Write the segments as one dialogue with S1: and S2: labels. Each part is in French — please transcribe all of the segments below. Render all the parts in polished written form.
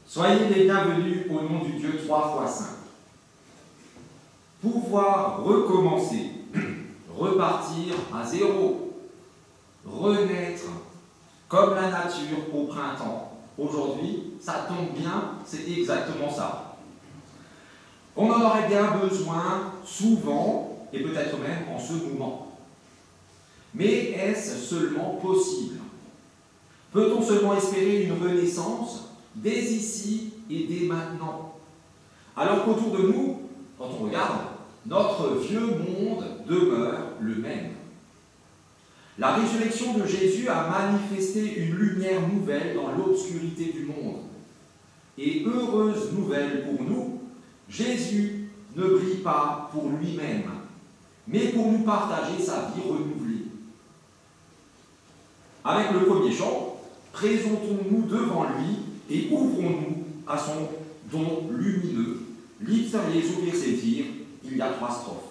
S1: Soyez les bienvenus au nom du Dieu 3 fois saint. Pouvoir recommencer, repartir à zéro, renaître comme la nature au printemps. Aujourd'hui, ça tombe bien, c'est exactement ça. On en aurait bien besoin souvent, et peut-être même en ce moment. Mais est-ce seulement possible? Peut-on seulement espérer une renaissance dès ici et dès maintenant? Alors qu'autour de nous, quand on regarde, notre vieux monde demeure le même. La résurrection de Jésus a manifesté une lumière nouvelle dans l'obscurité du monde. Et heureuse nouvelle pour nous, Jésus ne brille pas pour lui-même, mais pour nous partager sa vie renouvelée. Avec le premier chant, présentons-nous devant lui et ouvrons-nous à son don lumineux. Liebster Jesu, wir sind hier. Il y a 3 strophes.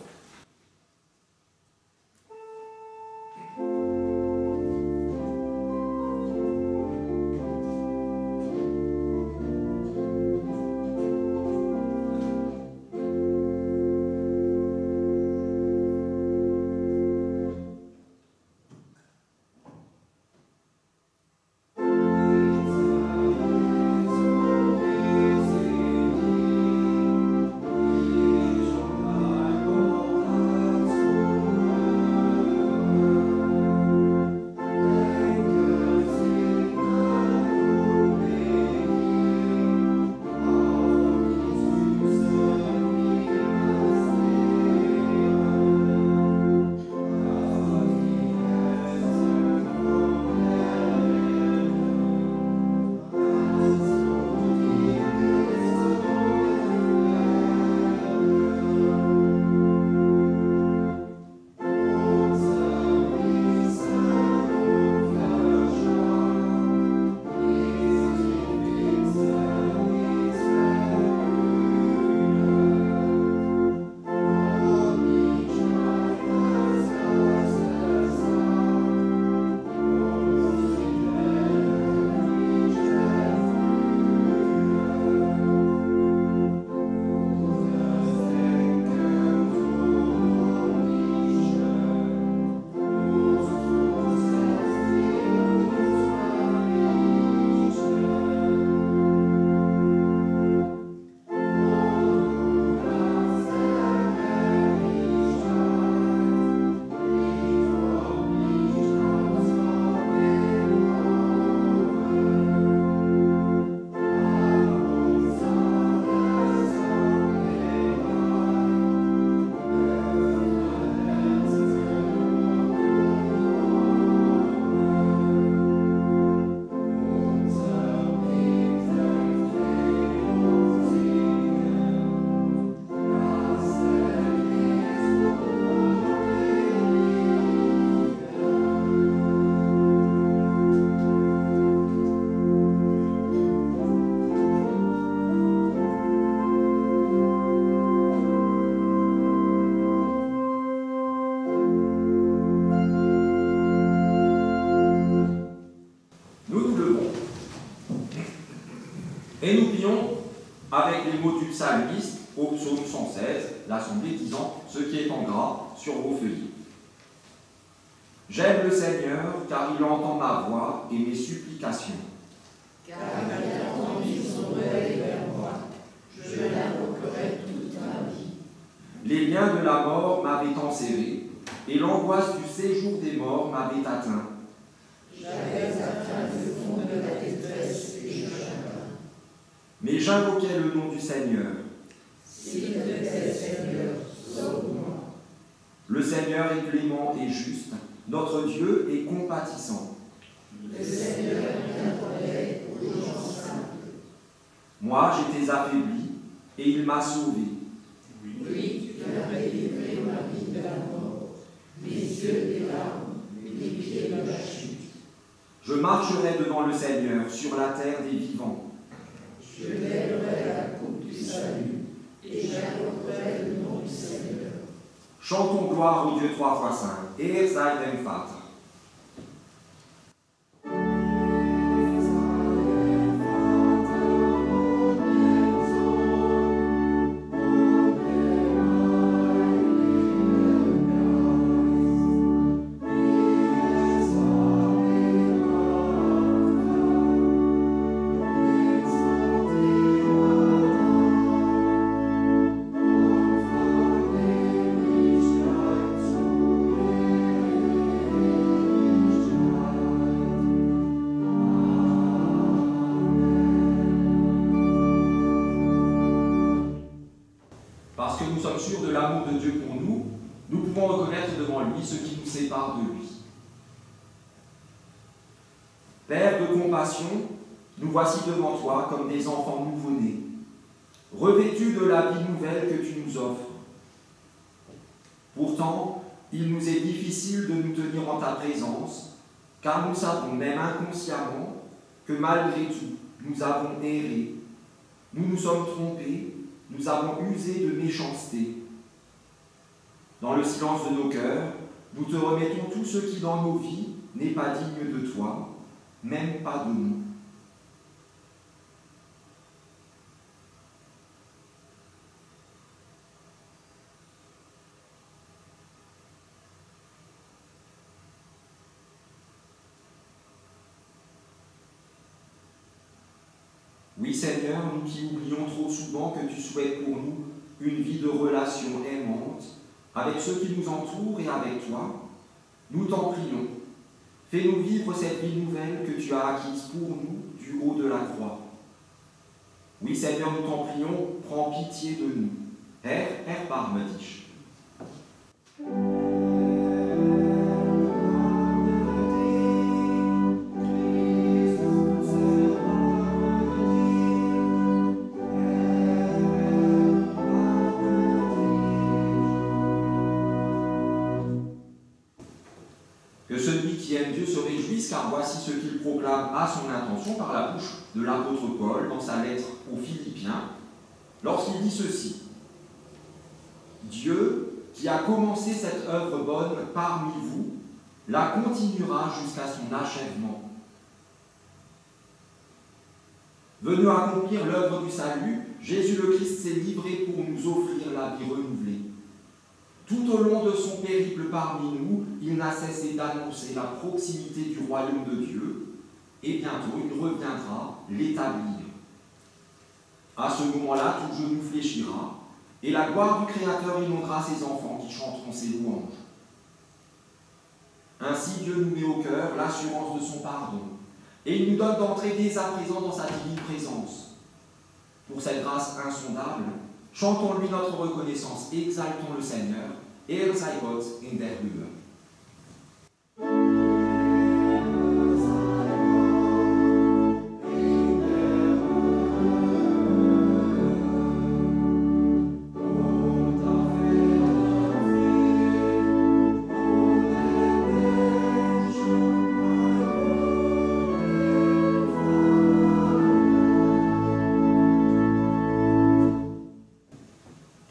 S1: Et nous prions avec les mots du psalmiste au psaume 116, l'Assemblée disant ce qui est en gras sur vos feuillets. J'aime le Seigneur, car il entend ma voix et mes supplications.
S2: Car il a entendu son oreille vers moi, je l'invoquerai toute ma vie.
S1: Les liens de la mort m'avaient enserré, et l'angoisse du séjour des morts m'avait atteint.
S2: J'avais atteint le fond de la détresse et du chagrin.
S1: Mais j'invoquais le nom du Seigneur.
S2: S'il te plaît, Seigneur, sauve-moi.
S1: Le Seigneur est clément et juste, notre Dieu est compatissant.
S2: Le Seigneur vient en aide aux gens simples.
S1: Moi, j'étais affaibli, et il m'a sauvé.
S2: Oui, tu as délivré ma vie de la mort, mes yeux des larmes, mes pieds de la chute.
S1: Je marcherai devant le Seigneur sur la terre des vivants.
S2: Je lèverai la coupe du salut et j'invoquerai le nom du Seigneur.
S1: Chantons gloire au Dieu trois fois saint. Er sei dem Vater. Parce que nous sommes sûrs de l'amour de Dieu pour nous, nous pouvons reconnaître devant lui ce qui nous sépare de lui. Père de compassion, nous voici devant toi comme des enfants nouveau-nés, revêtus de la vie nouvelle que tu nous offres. Pourtant, il nous est difficile de nous tenir en ta présence, car nous savons, même inconsciemment, que malgré tout, nous avons erré, nous nous sommes trompés, nous avons usé de méchanceté. Dans le silence de nos cœurs, nous te remettons tout ce qui dans nos vies n'est pas digne de toi, même pas de nous. Oui Seigneur, nous qui oublions trop souvent que tu souhaites pour nous une vie de relation aimante avec ceux qui nous entourent et avec toi, nous t'en prions. Fais-nous vivre cette vie nouvelle que tu as acquise pour nous du haut de la croix. Oui Seigneur, nous t'en prions, prends pitié de nous. Erbarme dich. Que celui qui aime Dieu se réjouisse, car voici ce qu'il proclame à son intention par la bouche de l'apôtre Paul dans sa lettre aux Philippiens, lorsqu'il dit ceci. Dieu, qui a commencé cette œuvre bonne parmi vous, la continuera jusqu'à son achèvement. Venu accomplir l'œuvre du salut, Jésus le Christ s'est livré pour nous offrir la vie renouvelée. Tout au long de son périple parmi nous, il n'a cessé d'annoncer la proximité du royaume de Dieu, et bientôt il reviendra l'établir. À ce moment-là, tout genou fléchira, et la gloire du Créateur inondera ses enfants qui chanteront ses louanges. Ainsi, Dieu nous met au cœur l'assurance de son pardon, et il nous donne d'entrer dès à présent dans sa divine présence. Pour cette grâce insondable, chantons-lui notre reconnaissance, exaltons le Seigneur, Er sei Gott in der Höhe.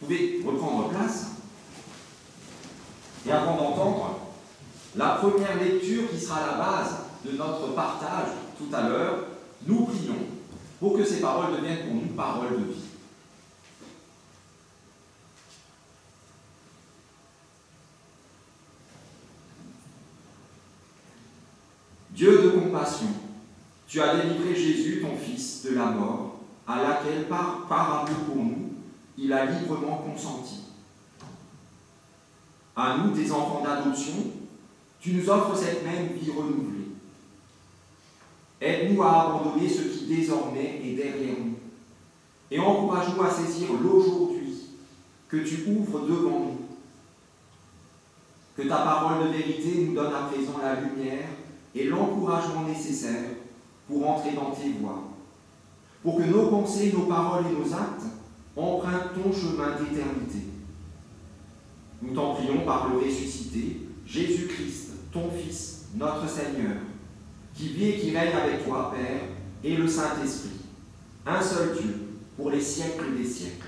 S1: Vous pouvez reprendre place. Et avant d'entendre la première lecture qui sera la base de notre partage tout à l'heure, nous prions pour que ces paroles deviennent pour nous paroles de vie. Dieu de compassion, tu as délivré Jésus, ton Fils, de la mort, à laquelle, par amour pour nous, il a librement consenti. À nous, tes enfants d'adoption, tu nous offres cette même vie renouvelée. Aide-nous à abandonner ce qui désormais est derrière nous, et encourage-nous à saisir l'aujourd'hui que tu ouvres devant nous. Que ta parole de vérité nous donne à présent la lumière et l'encouragement nécessaire pour entrer dans tes voies, pour que nos pensées, nos paroles et nos actes empruntent ton chemin d'éternité. Nous t'en prions par le ressuscité, Jésus-Christ, ton Fils, notre Seigneur, qui vit et qui règne avec toi, Père, et le Saint-Esprit, un seul Dieu, pour les siècles des siècles.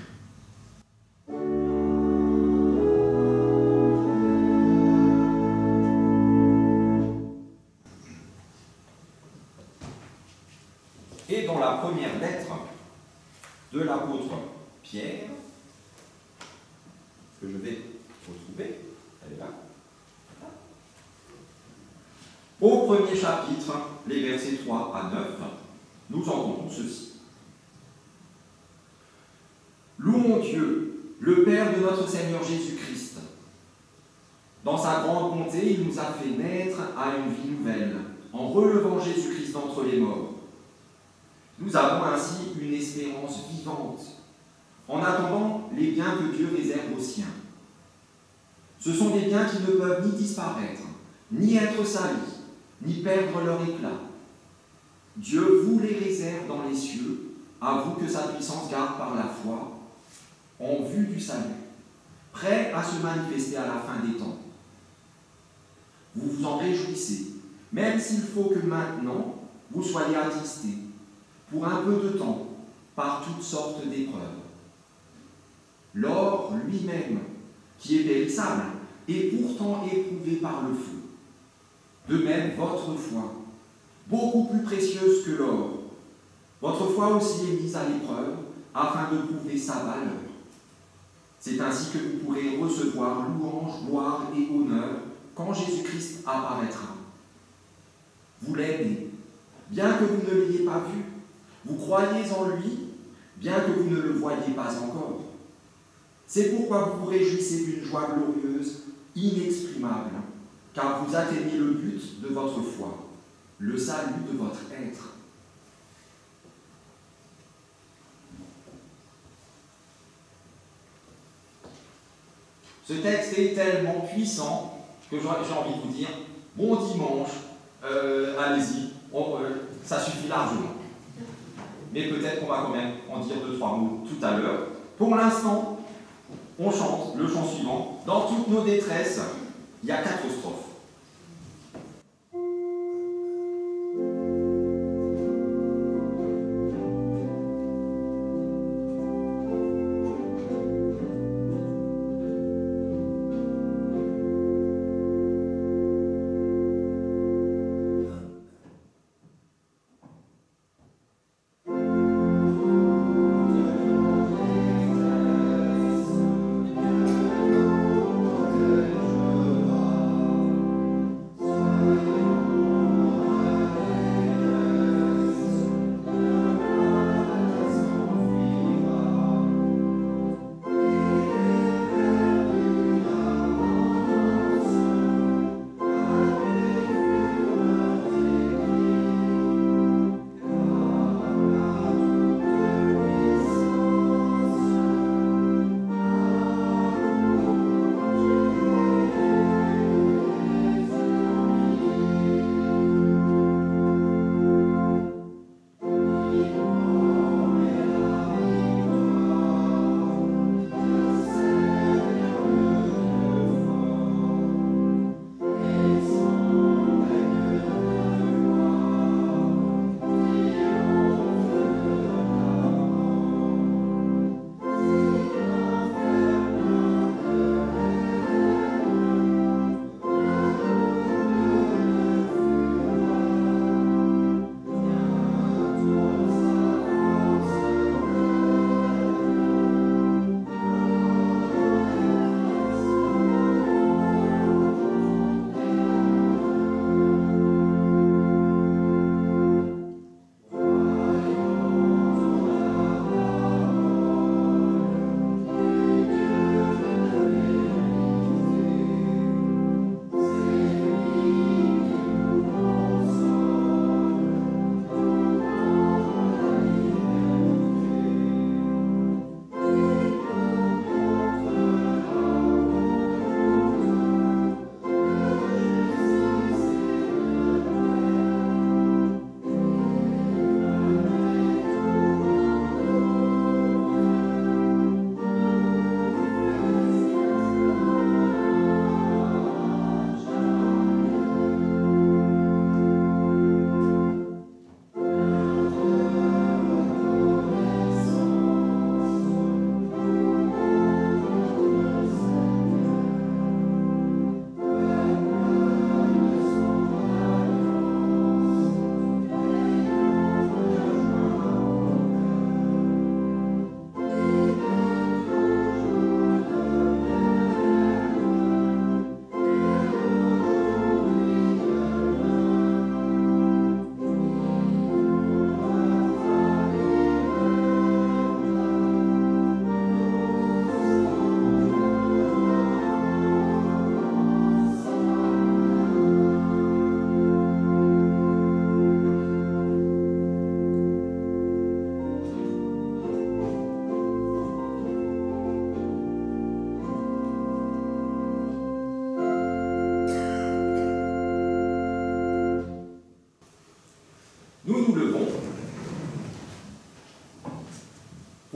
S1: Et dans la première lettre de l'apôtre Pierre, que je vais retrouver, elle est là. Au premier chapitre, les versets 3 à 9, nous entendons ceci. Louons Dieu, le Père de notre Seigneur Jésus-Christ. Dans sa grande bonté, il nous a fait naître à une vie nouvelle, en relevant Jésus-Christ d'entre les morts. Nous avons ainsi une espérance vivante, en attendant les biens que Dieu réserve aux siens. Ce sont des biens qui ne peuvent ni disparaître, ni être salis, ni perdre leur éclat. Dieu vous les réserve dans les cieux, à vous que sa puissance garde par la foi, en vue du salut, prêt à se manifester à la fin des temps. Vous vous en réjouissez, même s'il faut que maintenant vous soyez attristés, pour un peu de temps, par toutes sortes d'épreuves. L'or lui-même, qui est périssable, est pourtant éprouvé par le feu. De même, votre foi, beaucoup plus précieuse que l'or, votre foi aussi est mise à l'épreuve, afin de prouver sa valeur. C'est ainsi que vous pourrez recevoir louange, gloire et honneur quand Jésus-Christ apparaîtra. Vous l'aimez, bien que vous ne l'ayez pas vu. Vous croyez en lui, bien que vous ne le voyiez pas encore. C'est pourquoi vous vous réjouissez d'une joie glorieuse, inexprimable, car vous atteignez le but de votre foi, le salut de votre être. Ce texte est tellement puissant que j'ai envie de vous dire, bon dimanche, allez-y, ça suffit largement. Mais peut-être qu'on va quand même en dire 2-3 mots tout à l'heure. Pour l'instant, on chante le chant suivant. Dans toutes nos détresses, il y a 4 strophes.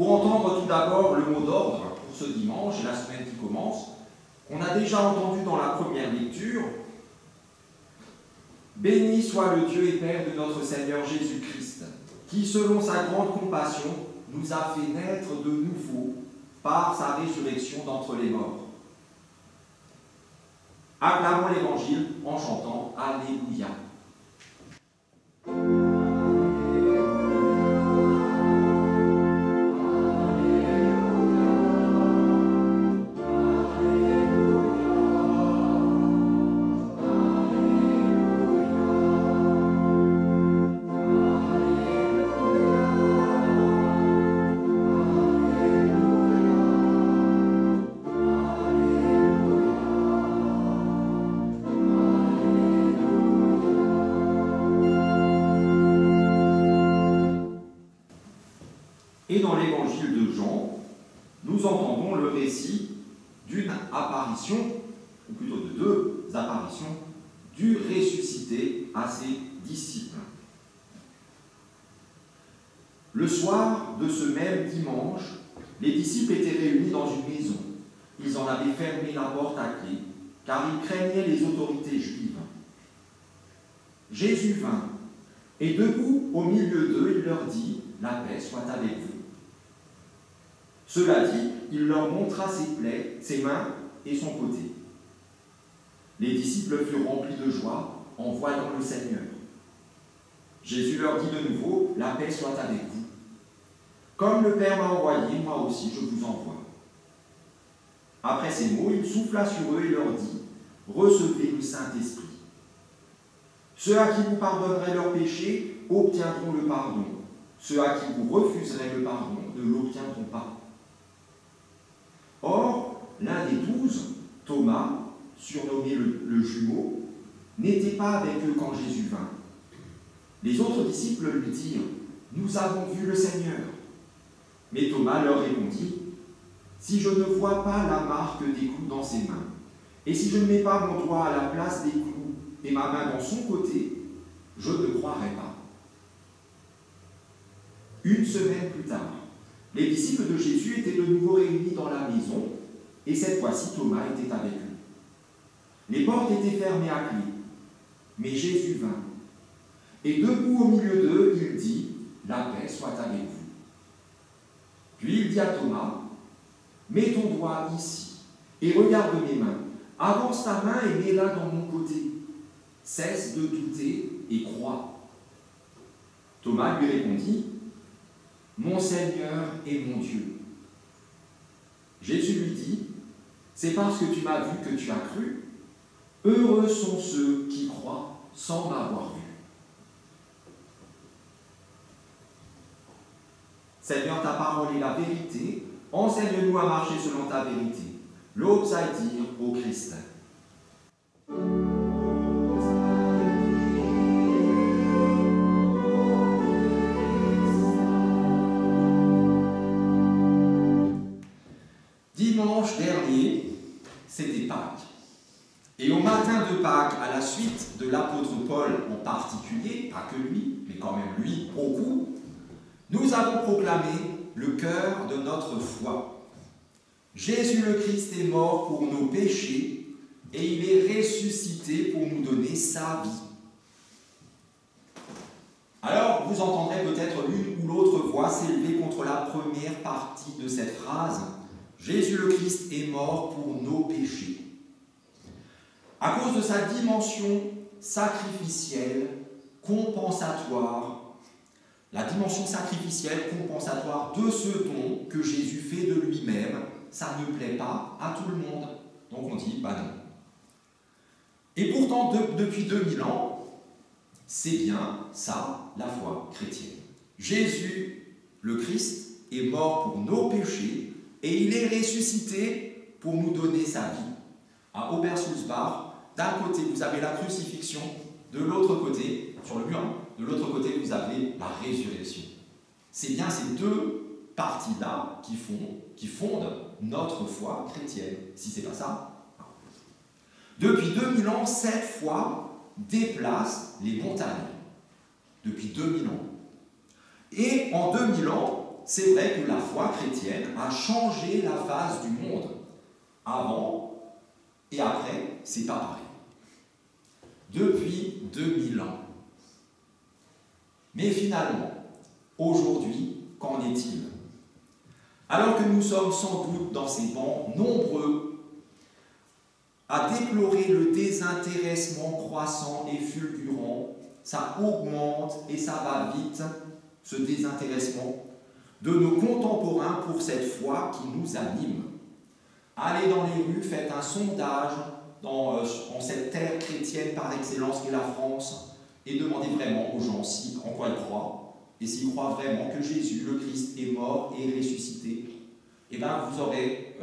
S1: pour entendre tout d'abord le mot d'ordre pour ce dimanche et la semaine qui commence, qu'on a déjà entendu dans la première lecture. Béni soit le Dieu et Père de notre Seigneur Jésus-Christ, qui, selon sa grande compassion, nous a fait naître de nouveau par sa résurrection d'entre les morts. Acclamons l'Évangile en chantant Alléluia. Et dans l'évangile de Jean, nous entendons le récit d'une apparition, ou plutôt de deux apparitions, du ressuscité à ses disciples. Le soir de ce même dimanche, les disciples étaient réunis dans une maison. Ils en avaient fermé la porte à clé, car ils craignaient les autorités juives. Jésus vint, et debout au milieu d'eux, il leur dit « La paix soit avec vous ». Cela dit, il leur montra ses plaies, ses mains et son côté. Les disciples furent remplis de joie en voyant le Seigneur. Jésus leur dit de nouveau, « La paix soit avec vous. Comme le Père m'a envoyé, moi aussi je vous envoie. » Après ces mots, il souffla sur eux et leur dit, « Recevez le Saint-Esprit. Ceux à qui vous pardonnerez leurs péchés obtiendront le pardon. Ceux à qui vous refuserez le pardon ne l'obtiendront pas. » Or, l'un des 12, Thomas, surnommé le jumeau, n'était pas avec eux quand Jésus vint. Les autres disciples lui dirent « Nous avons vu le Seigneur. » Mais Thomas leur répondit « Si je ne vois pas la marque des clous dans ses mains, et si je ne mets pas mon doigt à la place des clous et ma main dans son côté, je ne croirai pas. » Une semaine plus tard, les disciples de Jésus étaient de nouveau réunis dans la maison, et cette fois-ci Thomas était avec eux. Les portes étaient fermées à clé, mais Jésus vint, et debout au milieu d'eux, il dit « La paix soit avec vous. » Puis il dit à Thomas « Mets ton doigt ici, et regarde mes mains. Avance ta main et mets-la dans mon côté. Cesse de douter et crois. » Thomas lui répondit « Mon Seigneur et mon Dieu. » Jésus lui dit, « C'est parce que tu m'as vu que tu as cru. Heureux sont ceux qui croient sans m'avoir vu. » Seigneur, ta parole est la vérité. Enseigne-nous à marcher selon ta vérité. L'obs à dire au Christ. Dimanche dernier, c'était Pâques. Et au matin de Pâques, à la suite de l'apôtre Paul en particulier, pas que lui, mais quand même lui, beaucoup, nous avons proclamé le cœur de notre foi. Jésus le Christ est mort pour nos péchés et il est ressuscité pour nous donner sa vie. Alors, vous entendrez peut-être l'une ou l'autre voix s'élever contre la première partie de cette phrase. Jésus le Christ est mort pour nos péchés. À cause de sa dimension sacrificielle, compensatoire, la dimension sacrificielle, compensatoire de ce don que Jésus fait de lui-même, ça ne plaît pas à tout le monde. Donc on dit, bah non. Et pourtant, depuis 2000 ans, c'est bien ça, la foi chrétienne. Jésus, le Christ, est mort pour nos péchés et il est ressuscité pour nous donner sa vie. À Obersulzbach, d'un côté, vous avez la crucifixion, de l'autre côté, sur le mur, de l'autre côté, vous avez la résurrection. C'est bien ces deux parties-là qui fondent notre foi chrétienne. Si ce n'est pas ça, depuis 2000 ans, cette foi déplace les montagnes. Depuis 2000 ans. Et en 2000 ans, c'est vrai que la foi chrétienne a changé la face du monde. Avant et après, c'est pas pareil. Depuis 2000 ans. Mais finalement, aujourd'hui, qu'en est-il? Alors que nous sommes sans doute dans ces bancs nombreux à déplorer le désintéressement croissant et fulgurant, ça augmente et ça va vite, ce désintéressement, de nos contemporains pour cette foi qui nous anime. Allez dans les rues, faites un sondage en cette terre chrétienne par excellence qu'est la France et demandez vraiment aux gens en quoi ils croient et s'ils croient vraiment que Jésus, le Christ, est mort et ressuscité. Et bien vous n'aurez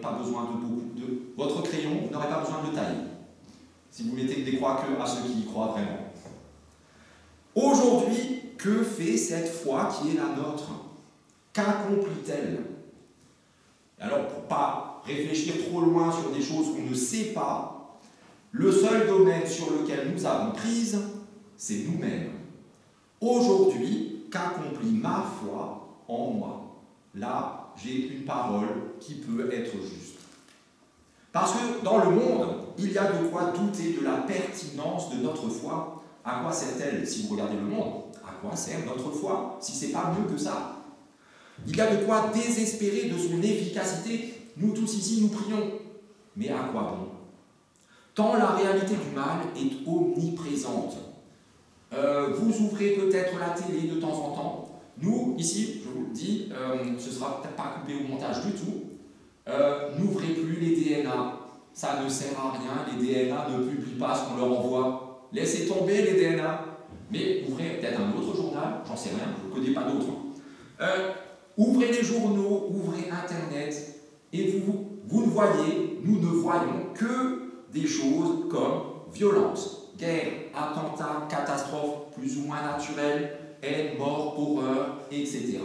S1: pas besoin de beaucoup de... Votre crayon, vous n'aurez pas besoin de le tailler. Si vous mettez des croix que à ceux qui y croient vraiment. Aujourd'hui, que fait cette foi qui est la nôtre? Qu'accomplit-elle? Alors, pour ne pas réfléchir trop loin sur des choses qu'on ne sait pas, le seul domaine sur lequel nous avons prise, c'est nous-mêmes. Aujourd'hui, qu'accomplit ma foi en moi? Là, j'ai une parole qui peut être juste. Parce que dans le monde, il y a de quoi douter de la pertinence de notre foi. À quoi sert-elle, si vous regardez le monde? À quoi sert notre foi, si ce n'est pas mieux que ça? Il y a de quoi désespérer de son efficacité. Nous tous ici, nous prions. Mais à quoi bon? Tant la réalité du mal est omniprésente. Vous ouvrez peut-être la télé de temps en temps. Nous, ici, je vous le dis, ce ne sera peut-être pas coupé au montage du tout. N'ouvrez plus les DNA. Ça ne sert à rien. Les DNA ne publient pas ce qu'on leur envoie. Laissez tomber les DNA. Mais ouvrez peut-être un autre journal, j'en sais rien, je ne connais pas d'autres. Ouvrez les journaux, ouvrez Internet, et vous ne voyez, nous ne voyons que des choses comme violence, guerre, attentats, catastrophes plus ou moins naturelles, haine, mort, horreur, etc.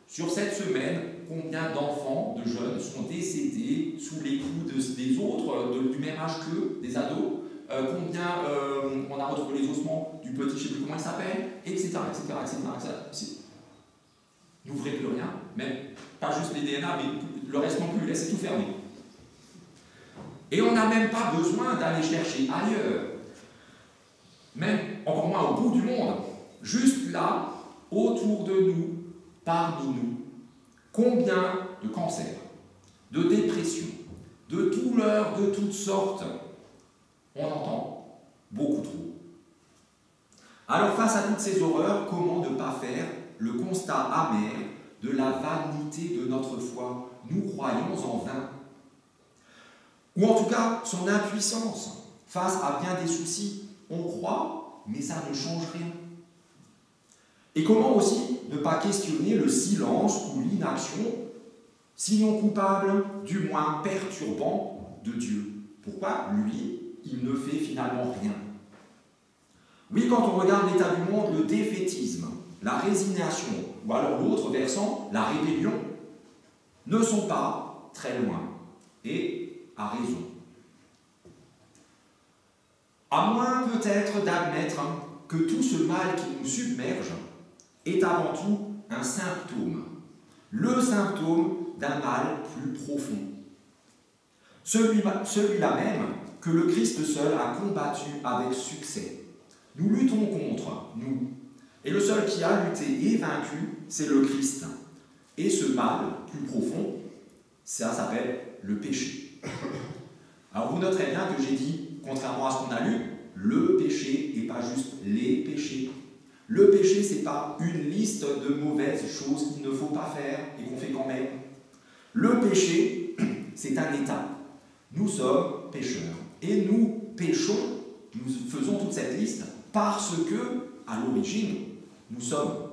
S1: Sur cette semaine, combien d'enfants, de jeunes sont décédés sous les coups des autres, du même âge qu'eux, des ados? Combien on a retrouvé les ossements du petit, je ne sais plus comment il s'appelle, etc. N'ouvrez plus rien, même pas juste les DNA, mais le reste non plus, laissez tout fermer. Et on n'a même pas besoin d'aller chercher ailleurs, même encore moins au bout du monde, juste là, autour de nous, parmi nous. Combien de cancers, de dépressions, de douleurs de toutes sortes? On entend beaucoup trop. Alors face à toutes ces horreurs, comment ne pas faire le constat amer de la vanité de notre foi? Nous croyons en vain. Ou en tout cas, son impuissance face à bien des soucis. On croit, mais ça ne change rien. Et comment aussi ne pas questionner le silence ou l'inaction, sinon coupable, du moins perturbant de Dieu? Pourquoi, lui, il ne fait finalement rien? Oui, quand on regarde l'état du monde, le défaitisme, la résignation, ou alors l'autre versant, la rébellion, ne sont pas très loin, et à raison. À moins peut-être d'admettre que tout ce mal qui nous submerge est avant tout un symptôme, le symptôme d'un mal plus profond. Celui-là même que le Christ seul a combattu avec succès. Nous luttons contre, nous. Et le seul qui a lutté et vaincu, c'est le Christ. Et ce mal plus profond, ça s'appelle le péché. Alors vous noterez bien que j'ai dit, contrairement à ce qu'on a lu, le péché et pas juste les péchés. Le péché, ce n'est pas une liste de mauvaises choses qu'il ne faut pas faire et qu'on fait quand même. Le péché, c'est un état. Nous sommes pécheurs. Et nous péchons, nous faisons toute cette liste parce que, à l'origine, nous sommes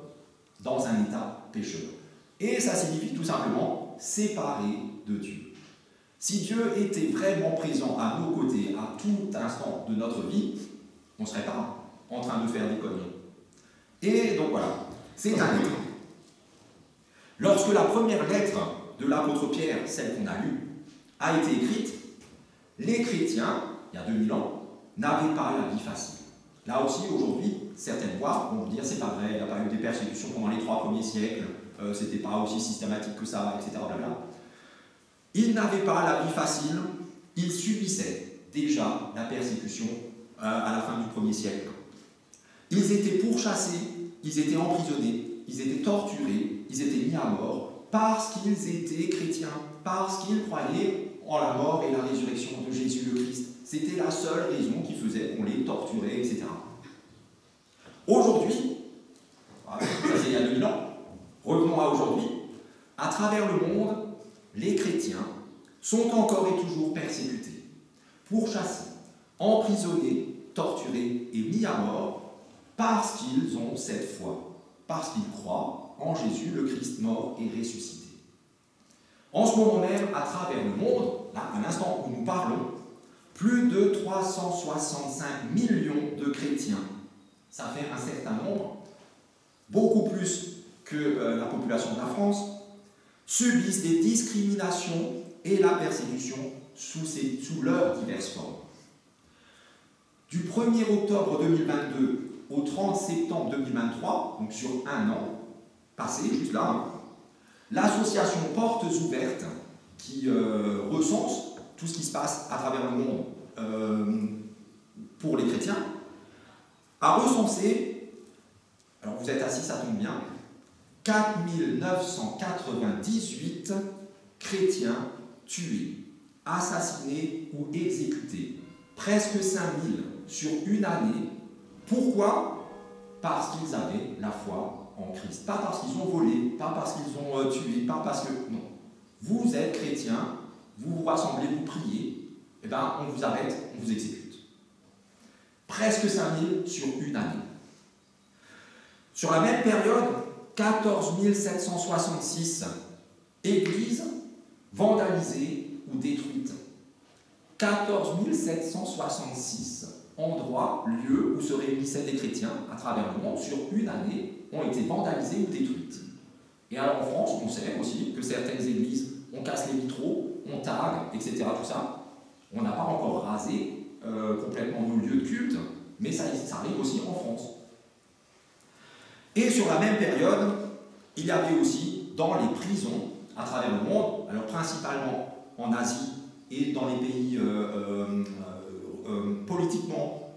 S1: dans un état pécheur. Et ça signifie tout simplement séparés de Dieu. Si Dieu était vraiment présent à nos côtés à tout instant de notre vie, on ne serait pas en train de faire des conneries. Et donc voilà, c'est un état. Lorsque la première lettre de l'apôtre Pierre, celle qu'on a lue, a été écrite, les chrétiens, il y a 2000 ans, n'avaient pas la vie facile. Là aussi, aujourd'hui, certaines voix vont vous dire c'est pas vrai, il n'y a pas eu des persécutions pendant les 3 premiers siècles,
S3: c'était pas aussi systématique que ça, etc. Blablabla. Ils n'avaient pas la vie facile, ils subissaient déjà la persécution à la fin du 1er siècle. Ils étaient pourchassés, ils étaient emprisonnés, ils étaient torturés, ils étaient mis à mort parce qu'ils étaient chrétiens, parce qu'ils croyaient en la mort et la résurrection de Jésus le Christ. C'était la seule raison qui faisait qu'on les torturait, etc. Aujourd'hui, ça c'est il y a 2000 ans, revenons à aujourd'hui, à travers le monde, les chrétiens sont encore et toujours persécutés, pourchassés, emprisonnés, torturés et mis à mort parce qu'ils ont cette foi, parce qu'ils croient en Jésus le Christ mort et ressuscité. En ce moment même, à travers le monde, là, à l'instant où nous parlons, plus de 365 millions de chrétiens, ça fait un certain nombre, beaucoup plus que la population de la France, subissent des discriminations et la persécution sous leurs diverses formes. Du 1er octobre 2022 au 30 septembre 2023, donc sur un an passé, juste là, l'association Portes Ouvertes, qui recense tout ce qui se passe à travers le monde pour les chrétiens, a recensé, alors vous êtes assis, ça tombe bien, 4998 chrétiens tués, assassinés ou exécutés, presque 5000 sur une année. Pourquoi? Parce qu'ils avaient la foi en Christ. Pas parce qu'ils ont volé, pas parce qu'ils ont tué, pas parce que... Non. Vous êtes chrétien, vous vous rassemblez, vous priez, et bien on vous arrête, on vous exécute. Presque 5000 sur une année. Sur la même période, 14 766 églises vandalisées ou détruites. 14 766 endroits, lieux où se réunissaient des chrétiens à travers le monde sur une année ont été vandalisés ou détruites. Et alors en France, on sait aussi que certaines églises, on casse les vitraux, on tague, etc. Tout ça. On n'a pas encore rasé complètement nos lieux de culte, mais ça arrive aussi en France. Et sur la même période, il y avait aussi dans les prisons à travers le monde, alors principalement en Asie et dans les pays politiquement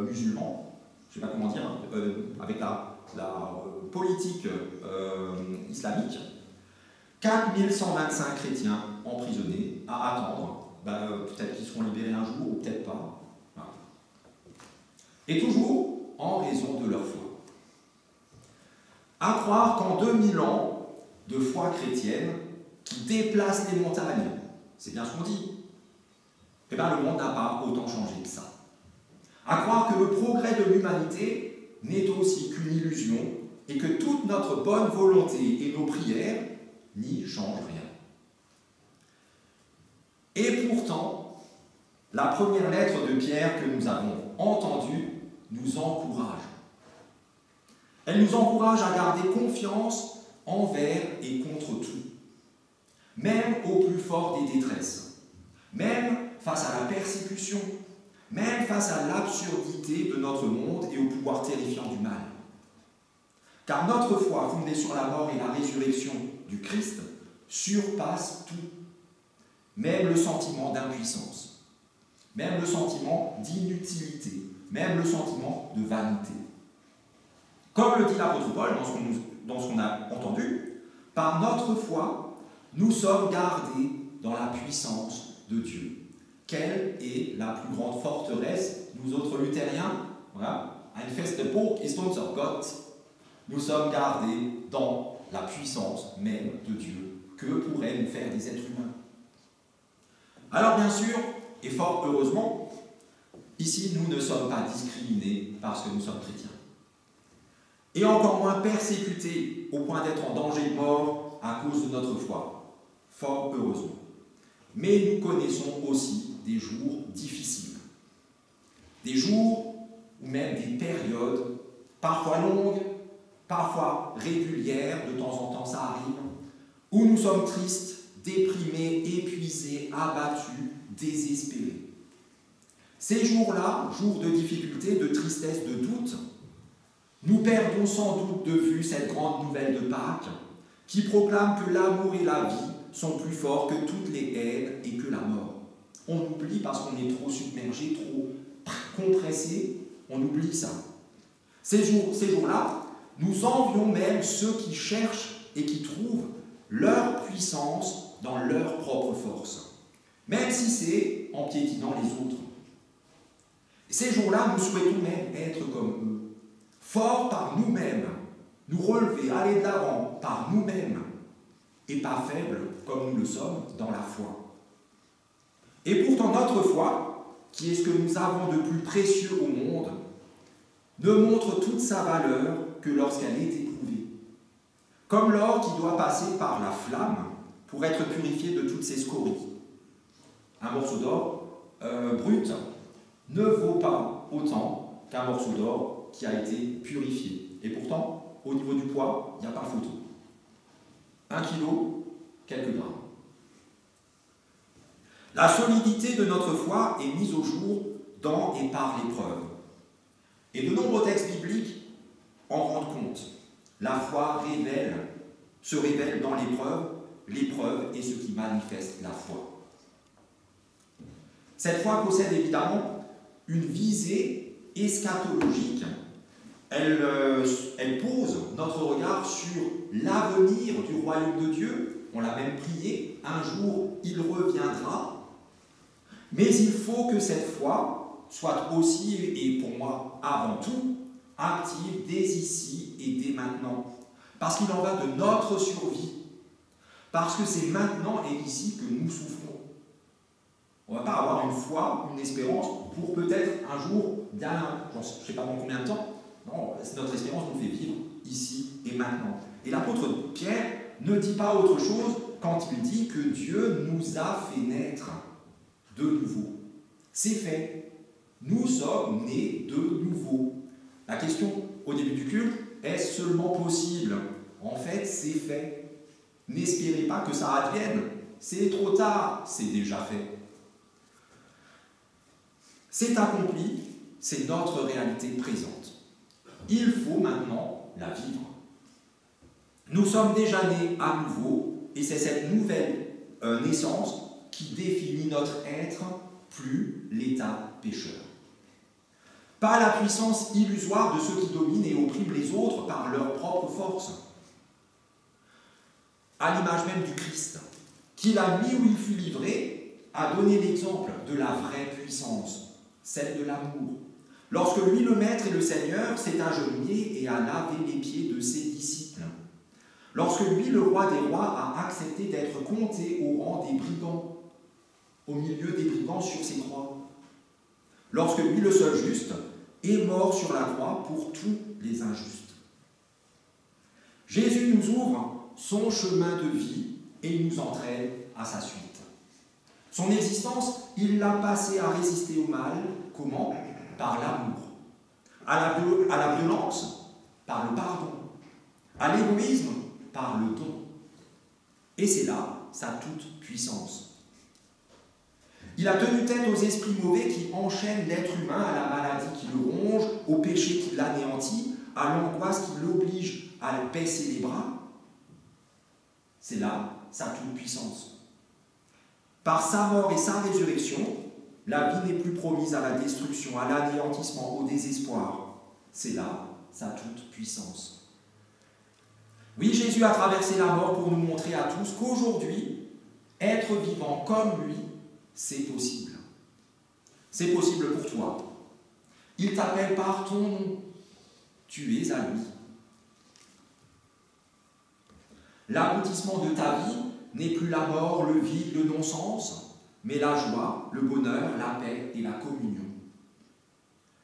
S3: musulmans, je ne sais pas comment dire, avec la politique islamique, 4125 chrétiens emprisonnés à attendre. Peut-être qu'ils seront libérés un jour ou peut-être pas. Voilà. Et toujours en raison de leur foi. À croire qu'en 2000 ans de foi chrétienne qui déplace les montagnes, c'est bien ce qu'on dit, eh bien le monde n'a pas autant changé que ça. À croire que le progrès de l'humanité n'est aussi qu'une illusion et que toute notre bonne volonté et nos prières n'y changent rien. Et pourtant, la première lettre de Pierre que nous avons entendue nous encourage. Elle nous encourage à garder confiance envers et contre tout, même au plus fort des détresses, même face à la persécution, même face à l'absurdité de notre monde et au pouvoir terrifiant du mal. Car notre foi, fondée sur la mort et la résurrection du Christ, surpasse tout, même le sentiment d'impuissance, même le sentiment d'inutilité, même le sentiment de vanité. Comme le dit l'apôtre Paul dans ce qu'on a entendu, par notre foi, nous sommes gardés dans la puissance de Dieu. Quelle est la plus grande forteresse, nous autres luthériens? Voilà. Ein feste Burg ist unser Gott. Nous sommes gardés dans la puissance même de Dieu. Que pourraient nous faire des êtres humains? Alors bien sûr, et fort heureusement, ici nous ne sommes pas discriminés parce que nous sommes chrétiens. Et encore moins persécutés au point d'être en danger de mort à cause de notre foi. Fort heureusement. Mais nous connaissons aussi des jours difficiles. Des jours ou même des périodes, parfois longues, parfois régulières, de temps en temps ça arrive, où nous sommes tristes, déprimés, épuisés, abattus, désespérés. Ces jours-là, jours de difficulté, de tristesse, de doute, nous perdons sans doute de vue cette grande nouvelle de Pâques, qui proclame que l'amour et la vie sont plus forts que toutes les haines et que la mort. On oublie parce qu'on est trop submergé, trop compressé, on oublie ça. Ces jours-là, nous envions même ceux qui cherchent et qui trouvent leur puissance dans leur propre force, même si c'est en piétinant les autres. Ces jours-là, nous souhaitons même être comme eux, forts par nous-mêmes, nous relever, aller de l'avant par nous-mêmes, et pas faibles comme nous le sommes dans la foi. Et pourtant notre foi, qui est ce que nous avons de plus précieux au monde, ne montre toute sa valeur que lorsqu'elle est éprouvée. Comme l'or qui doit passer par la flamme pour être purifié de toutes ses scories. Un morceau d'or brut ne vaut pas autant qu'un morceau d'or qui a été purifié. Et pourtant, au niveau du poids, il n'y a pas photo. 1 kilo, quelques grammes. La solidité de notre foi est mise au jour dans et par l'épreuve. Et de nombreux textes bibliques en rendent compte. La foi se révèle dans l'épreuve, l'épreuve est ce qui manifeste la foi. Cette foi possède évidemment une visée eschatologique. Elle pose notre regard sur l'avenir du royaume de Dieu. On l'a même prié, un jour il reviendra. Mais il faut que cette foi soit aussi, et pour moi avant tout, active dès ici et dès maintenant. Parce qu'il en va de notre survie. Parce que c'est maintenant et ici que nous souffrons. On ne va pas avoir une foi, une espérance pour peut-être un jour, je ne sais pas dans combien de temps. Non, notre espérance nous fait vivre ici et maintenant. Et l'apôtre Pierre ne dit pas autre chose quand il dit que Dieu nous a fait naître de nouveau. C'est fait. Nous sommes nés de nouveau. La question au début du culte, est-ce seulement possible? En fait, c'est fait. N'espérez pas que ça advienne. C'est trop tard, c'est déjà fait. C'est accompli, c'est notre réalité présente. Il faut maintenant la vivre. Nous sommes déjà nés à nouveau, et c'est cette nouvelle naissance qui définit notre être, plus l'état pécheur. Pas la puissance illusoire de ceux qui dominent et oppriment les autres par leur propre force. À l'image même du Christ, qui l'a mis où il fut livré, a donné l'exemple de la vraie puissance, celle de l'amour. Lorsque lui, le Maître et le Seigneur, s'est agenouillé et a lavé les pieds de ses disciples. Lorsque lui, le roi des rois, a accepté d'être compté au rang des brigands, au milieu des brigands sur ses croix. Lorsque lui, le seul juste, est mort sur la croix pour tous les injustes. Jésus nous ouvre son chemin de vie et il nous entraîne à sa suite. Son existence, il l'a passée à résister au mal. Comment? Par l'amour. À la violence, par le pardon. À l'égoïsme, par le don. Et c'est là sa toute puissance. Il a tenu tête aux esprits mauvais qui enchaînent l'être humain à la maladie qui le ronge, au péché qui l'anéantit, à l'angoisse qui l'oblige à baisser les bras. C'est là sa toute-puissance. Par sa mort et sa résurrection, la vie n'est plus promise à la destruction, à l'anéantissement, au désespoir. C'est là sa toute-puissance. Oui, Jésus a traversé la mort pour nous montrer à tous qu'aujourd'hui, être vivant comme lui, c'est possible. C'est possible pour toi. Il t'appelle par ton nom. Tu es à lui. L'aboutissement de ta vie n'est plus la mort, le vide, le non-sens, mais la joie, le bonheur, la paix et la communion.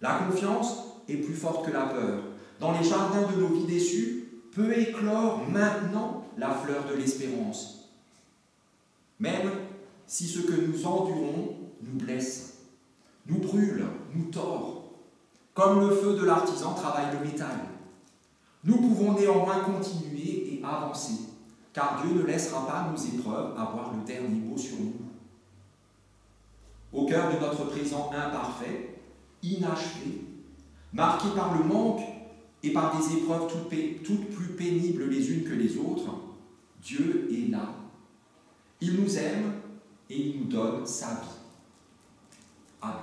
S3: La confiance est plus forte que la peur. Dans les jardins de nos vies déçues, peut éclore maintenant la fleur de l'espérance. Même si ce que nous endurons nous blesse, nous brûle, nous tord, comme le feu de l'artisan travaille le métal. Nous pouvons néanmoins continuer et avancer, car Dieu ne laissera pas nos épreuves avoir le dernier mot sur nous. Au cœur de notre présent imparfait, inachevé, marqué par le manque et par des épreuves toutes plus pénibles les unes que les autres, Dieu est là. Il nous aime et il nous donne sa vie. Amen.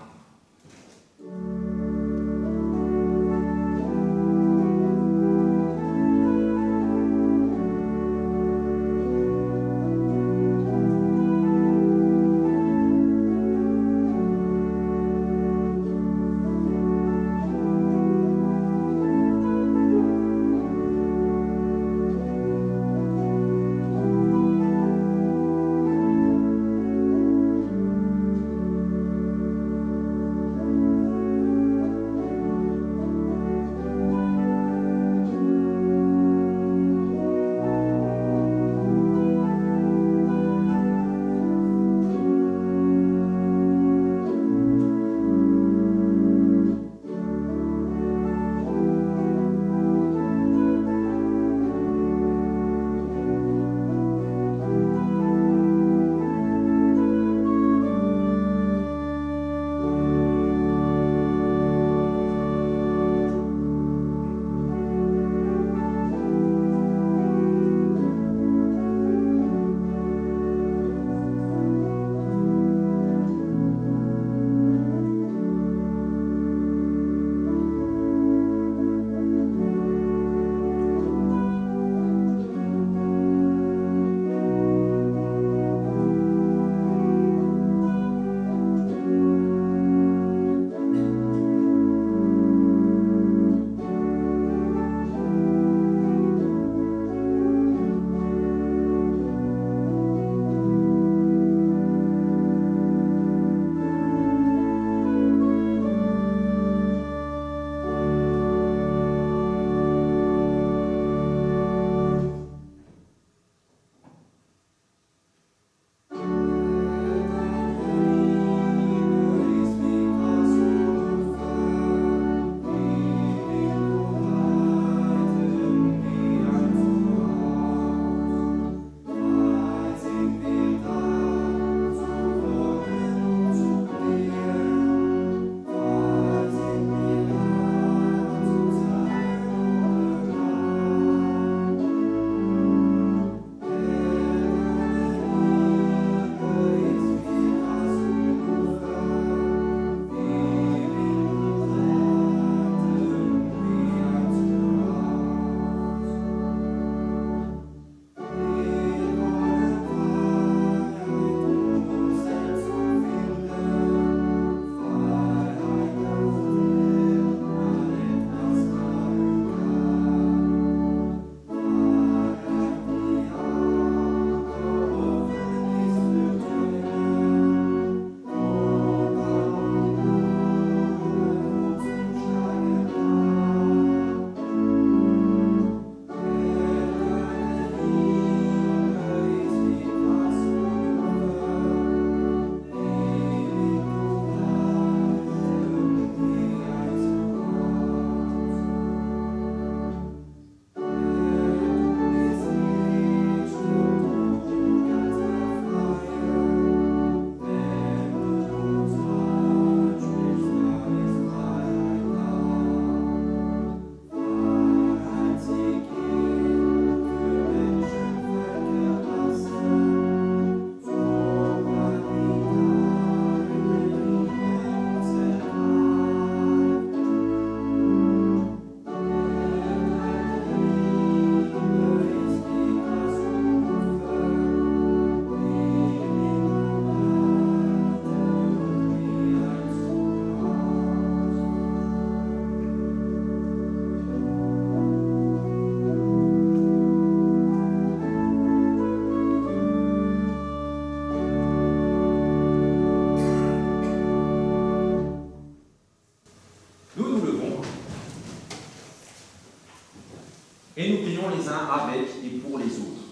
S1: Et nous prions les uns avec et pour les autres.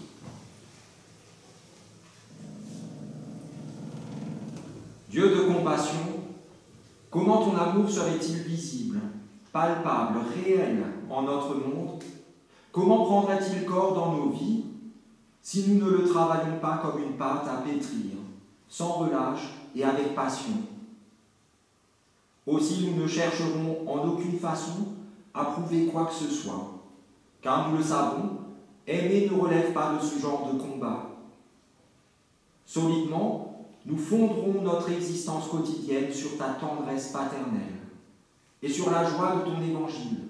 S1: Dieu de compassion, comment ton amour serait-il visible, palpable, réel en notre monde? Comment prendrait-il corps dans nos vies si nous ne le travaillons pas comme une pâte à pétrir, sans relâche et avec passion? Aussi nous ne chercherons en aucune façon à prouver quoi que ce soit, car nous le savons,
S3: aimer ne relève pas de ce genre de combat. Solidement, nous fonderons notre existence quotidienne sur ta tendresse paternelle et sur la joie de ton évangile.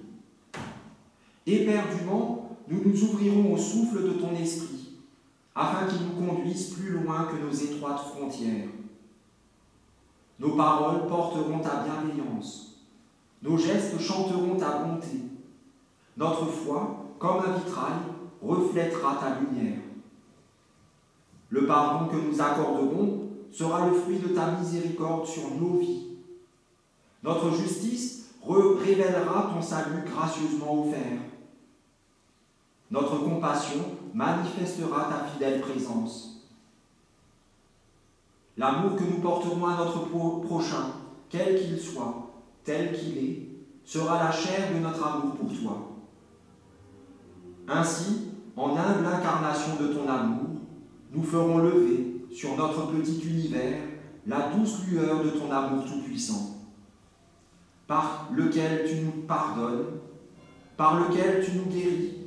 S3: Éperdument, nous nous ouvrirons au souffle de ton esprit, afin qu'il nous conduise plus loin que nos étroites frontières. Nos paroles porteront ta bienveillance, nos gestes chanteront ta bonté, notre foi, comme un vitrail, reflètera ta lumière. Le pardon que nous accorderons sera le fruit de ta miséricorde sur nos vies. Notre justice révélera ton salut gracieusement offert. Notre compassion manifestera ta fidèle présence. L'amour que nous porterons à notre prochain, quel qu'il soit, tel qu'il est, sera la chair de notre amour pour toi. Ainsi, en humble incarnation de ton amour, nous ferons lever sur notre petit univers la douce lueur de ton amour tout-puissant, par lequel tu nous pardonnes, par lequel tu nous guéris,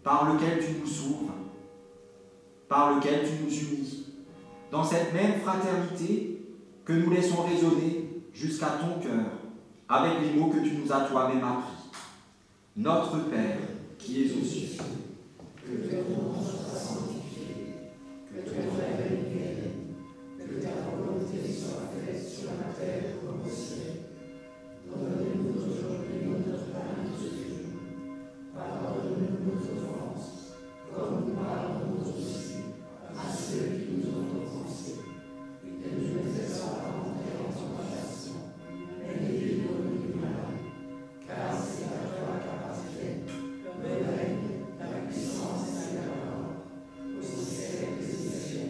S3: par lequel tu nous sauves, par lequel tu nous unis, dans cette même fraternité que nous laissons résonner jusqu'à ton cœur, avec les mots que tu nous as toi-même appris. Notre Père, qui es aux cieux,
S2: que ton nom soit sanctifié, que ton règne vienne, que ta volonté soit faite sur la terre comme au ciel. Donne-nous aujourd'hui notre pain de ce jour. Pardonne-nous nos offenses, comme nous pardonnons aussi à ceux qui nous ont offensés. Et ne nous laisse pas entrer en tentation, mais délivre-nous du mal. Car c'est à toi qu'appartiennent le règne, la puissance et la gloire, au siècle des siècles.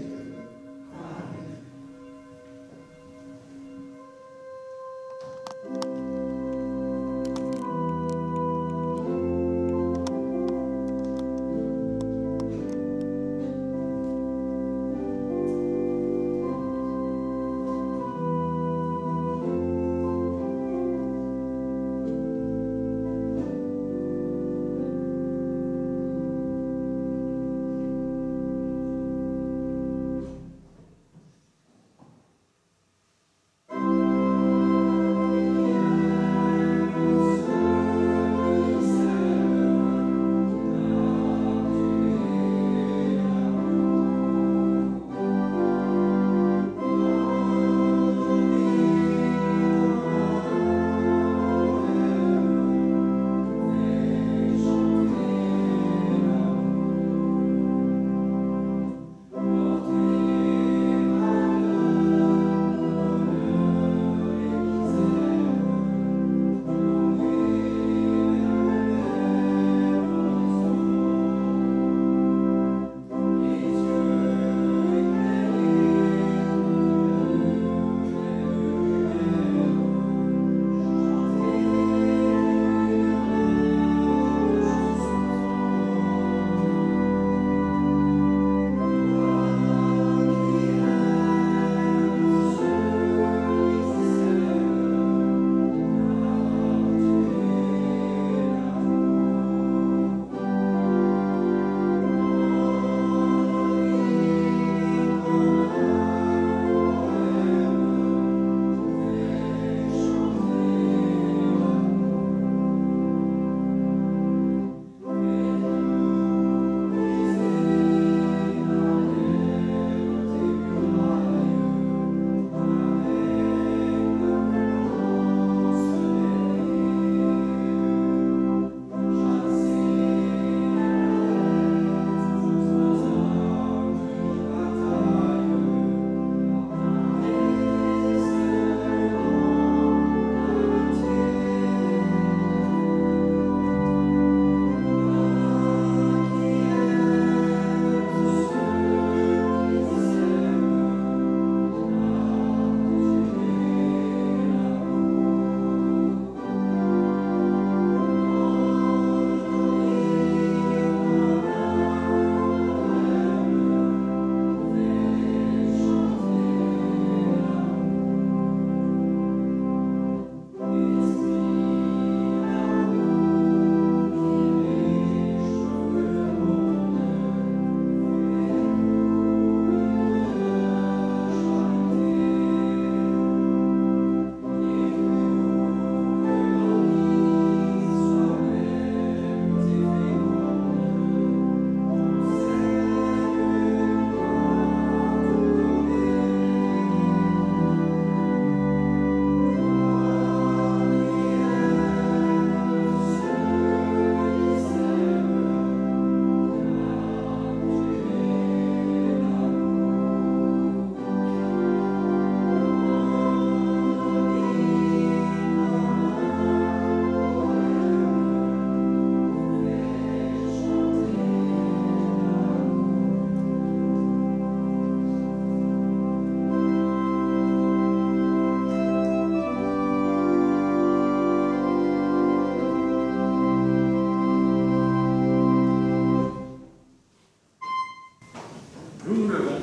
S1: levons.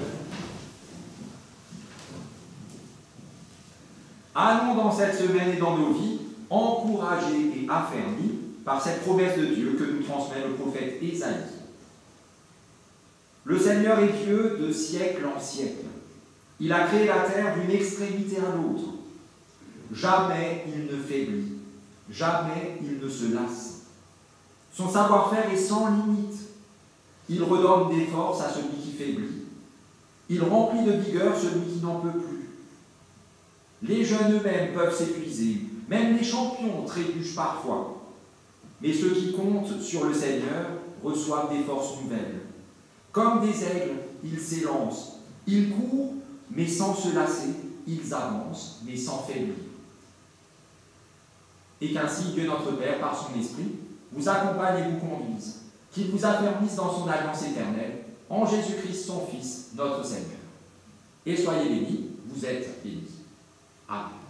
S1: Allons dans cette semaine et dans nos vies, encouragés et affermis par cette promesse de Dieu que nous transmet le prophète Ésaïe. Le Seigneur est Dieu de siècle en siècle. Il a créé la terre d'une extrémité à l'autre. Jamais il ne faiblit, jamais il ne se lasse. Son savoir-faire est sans limite. Il redonne des forces à celui qui faiblit. Il remplit de vigueur celui qui n'en peut plus. Les jeunes eux-mêmes peuvent s'épuiser, même les champions trébuchent parfois. Mais ceux qui comptent sur le Seigneur reçoivent des forces nouvelles. Comme des aigles, ils s'élancent. Ils courent, mais sans se lasser. Ils avancent, mais sans faiblir. Et qu'ainsi Dieu notre Père, par son Esprit, vous accompagne et vous conduise, qu'il vous affermisse dans son alliance éternelle, en Jésus-Christ son Fils, notre Seigneur. Et soyez bénis, vous êtes bénis. Amen.